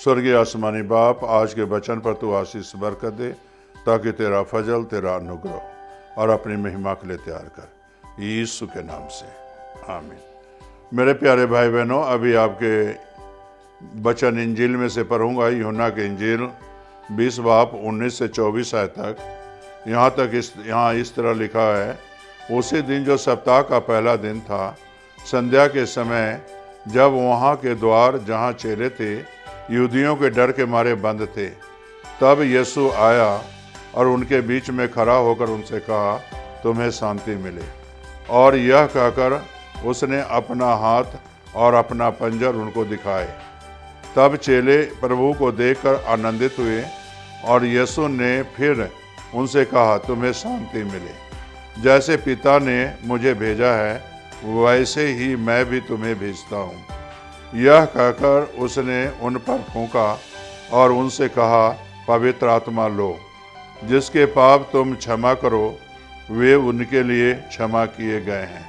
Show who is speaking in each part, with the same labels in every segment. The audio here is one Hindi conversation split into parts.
Speaker 1: स्वर्गीय आसमानी बाप, आज के वचन पर तू आशीष बरकत दे, ताकि तेरा फजल, तेरा अनुग्रह और अपनी महिमा के लिए तैयार कर, यीशु के नाम से आमीन। मेरे प्यारे भाई बहनों, अभी आपके वचन इंजील में से पढ़ूंगा, यूहन्ना के इंजील 20 बाब 19 से 24 आयत तक। यहाँ इस तरह लिखा है, उसी दिन जो सप्ताह का पहला दिन था, संध्या के समय, जब वहाँ के द्वार जहाँ चेले थे यहूदियों के डर के मारे बंद थे, तब यीशु आया और उनके बीच में खड़ा होकर उनसे कहा, तुम्हें शांति मिले। और यह कहकर उसने अपना हाथ और अपना पंजर उनको दिखाए। तब चेले प्रभु को देखकर आनंदित हुए और यीशु ने फिर उनसे कहा, तुम्हें शांति मिले। जैसे पिता ने मुझे भेजा है, वैसे ही मैं भी तुम्हें भेजता हूँ। यह कहकर उसने उन पर फूंका और उनसे कहा, पवित्र आत्मा लो। जिसके पाप तुम क्षमा करो, वे उनके लिए क्षमा किए गए हैं,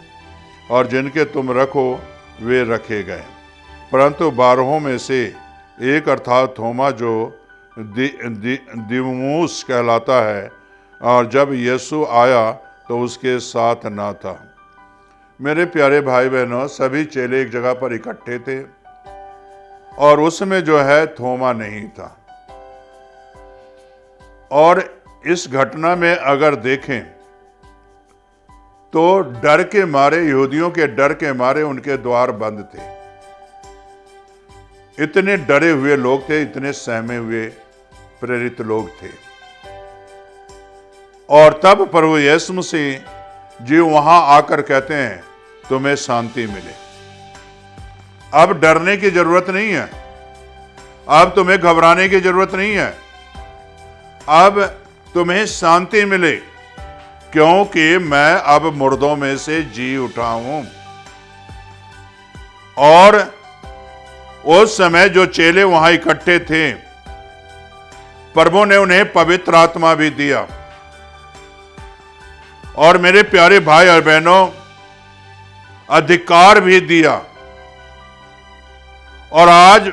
Speaker 1: और जिनके तुम रखो, वे रखे गए। परंतु 12 में से एक अर्थात थोमा, जो दिदुमुस कहलाता है, और जब यीशु आया तो उसके साथ ना था। मेरे प्यारे भाई बहनों, सभी चेले एक जगह पर इकट्ठे थे और उसमें जो है थोमा नहीं था। और इस घटना में अगर देखें तो डर के मारे, यहूदियों के डर के मारे उनके द्वार बंद थे। इतने डरे हुए लोग थे, इतने सहमे हुए प्रेरित लोग थे। और तब प्रभु यीशु मसीह जी वहां आकर कहते हैं, तुम्हें शांति मिले। अब डरने की जरूरत नहीं है, अब तुम्हें घबराने की जरूरत नहीं है, अब तुम्हें शांति मिले, क्योंकि मैं अब मुर्दों में से जी उठा हूं। और उस समय जो चेले वहां इकट्ठे थे, प्रभु ने उन्हें पवित्र आत्मा भी दिया। और मेरे प्यारे भाई और बहनों, अधिकार भी दिया। और आज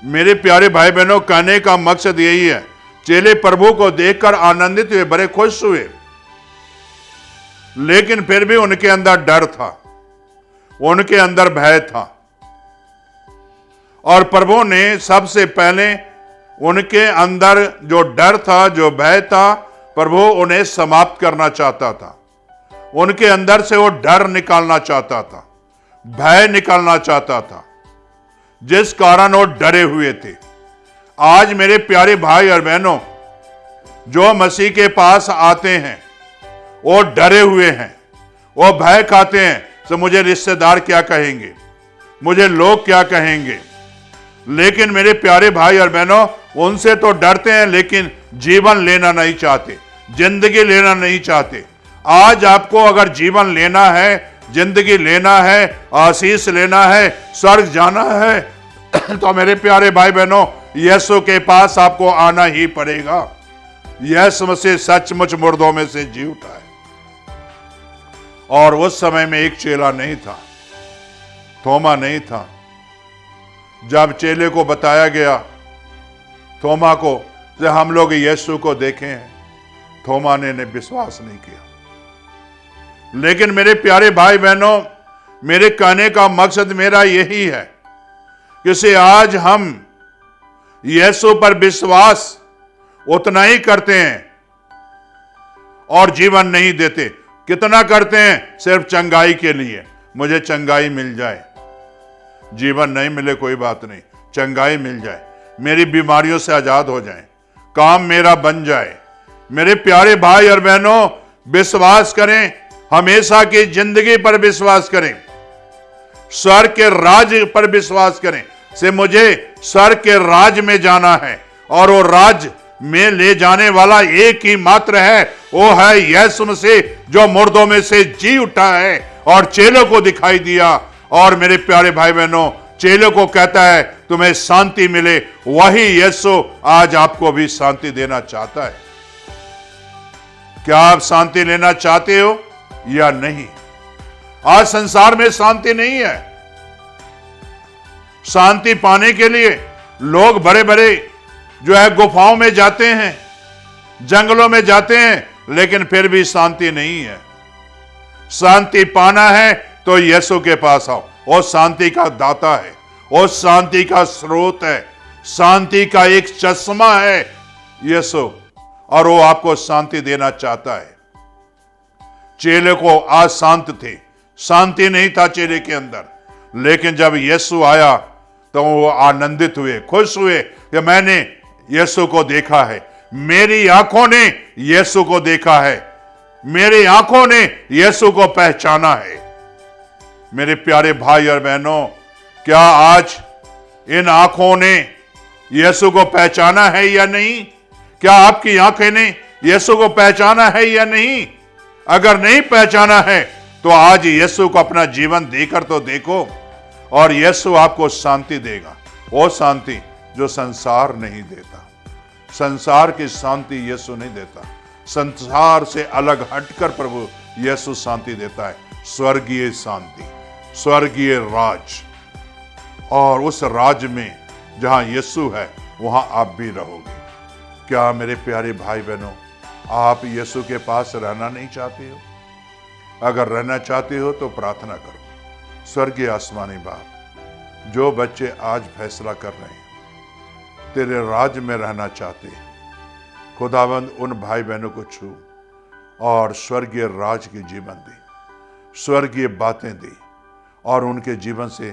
Speaker 1: मेरे प्यारे भाई बहनों, कहने का मकसद यही है, चेले प्रभु को देखकर आनंदित हुए, बड़े खुश हुए, लेकिन फिर भी उनके अंदर डर था, उनके अंदर भय था। और प्रभु ने सबसे पहले उनके अंदर जो डर था, जो भय था, प्रभु उन्हें समाप्त करना चाहता था। उनके अंदर से वो डर निकालना चाहता था, भय निकालना चाहता था, जिस कारण वो डरे हुए थे। आज मेरे प्यारे भाई और बहनों, जो मसीह के पास आते हैं वो डरे हुए हैं, वो भय खाते हैं, तो मुझे रिश्तेदार क्या कहेंगे, मुझे लोग क्या कहेंगे। लेकिन मेरे प्यारे भाई और बहनों, उनसे तो डरते हैं, लेकिन जीवन लेना नहीं चाहते, जिंदगी लेना नहीं चाहते। आज आपको अगर जीवन लेना है, जिंदगी लेना है, आशीष लेना है, स्वर्ग जाना है, तो मेरे प्यारे भाई बहनों, यीशु के पास आपको आना ही पड़ेगा। यीशु मसीह सचमुच मुर्दों में से जी उठा है। और उस समय में एक चेला नहीं था, थोमा नहीं था। जब चेले को बताया गया, थोमा को, कि हम लोग यीशु को देखे हैं, थोमा ने विश्वास नहीं किया। लेकिन मेरे प्यारे भाई बहनों, मेरे कहने का मकसद मेरा यही है कि आज हम यीशु पर विश्वास उतना ही करते हैं और जीवन नहीं देते। कितना करते हैं? सिर्फ चंगाई के लिए, मुझे चंगाई मिल जाए, जीवन नहीं मिले कोई बात नहीं, चंगाई मिल जाए, मेरी बीमारियों से आजाद हो जाए, काम मेरा बन जाए। मेरे प्यारे भाई और बहनों, विश्वास करें, हमेशा की जिंदगी पर विश्वास करें, स्वर्ग के राज पर विश्वास करें। से मुझे स्वर्ग के राज में जाना है, और वो राज में ले जाने वाला एक ही मात्र है, वो है यीशु मसीह, जो मुर्दों में से जी उठा है और चेलों को दिखाई दिया। और मेरे प्यारे भाई बहनों, चेलों को कहता है तुम्हें शांति मिले। वही यीशु आज आपको भी शांति देना चाहता है। क्या आप शांति लेना चाहते हो या नहीं? आज संसार में शांति नहीं है। शांति पाने के लिए लोग बड़े बड़े जो है गुफाओं में जाते हैं, जंगलों में जाते हैं, लेकिन फिर भी शांति नहीं है। शांति पाना है तो यीशु के पास आओ। वो शांति का दाता है, वो शांति का स्रोत है, शांति का एक चश्मा है यीशु, और वो आपको शांति देना चाहता है। चेले को आज शांत थे, शांति नहीं था चेले के अंदर, लेकिन जब यीशु आया तो वो आनंदित हुए, खुश हुए कि मैंने यीशु को देखा है, मेरी आंखों ने यीशु को देखा है, मेरी आंखों ने यीशु को पहचाना है। मेरे प्यारे भाई और बहनों, क्या आज इन आंखों ने यीशु को पहचाना है या नहीं? क्या आपकी आंखें ने यीशु को पहचाना है या नहीं? अगर नहीं पहचाना है तो आज यीशु को अपना जीवन देकर तो देखो, और यीशु आपको शांति देगा, वो शांति जो संसार नहीं देता। संसार की शांति यीशु नहीं देता, संसार से अलग हटकर प्रभु यीशु शांति देता है, स्वर्गीय शांति, स्वर्गीय राज। और उस राज में जहां यीशु है वहां आप भी रहोगे। क्या मेरे प्यारे भाई बहनों, आप यीशु के पास रहना नहीं चाहते हो? अगर रहना चाहते हो तो प्रार्थना करो। स्वर्गीय आसमानी बाप, जो बच्चे आज फैसला कर रहे हैं तेरे राज में रहना चाहते हैं, खुदावंद उन भाई बहनों को छू और स्वर्गीय राज के जीवन दे, स्वर्गीय बातें दे, और उनके जीवन से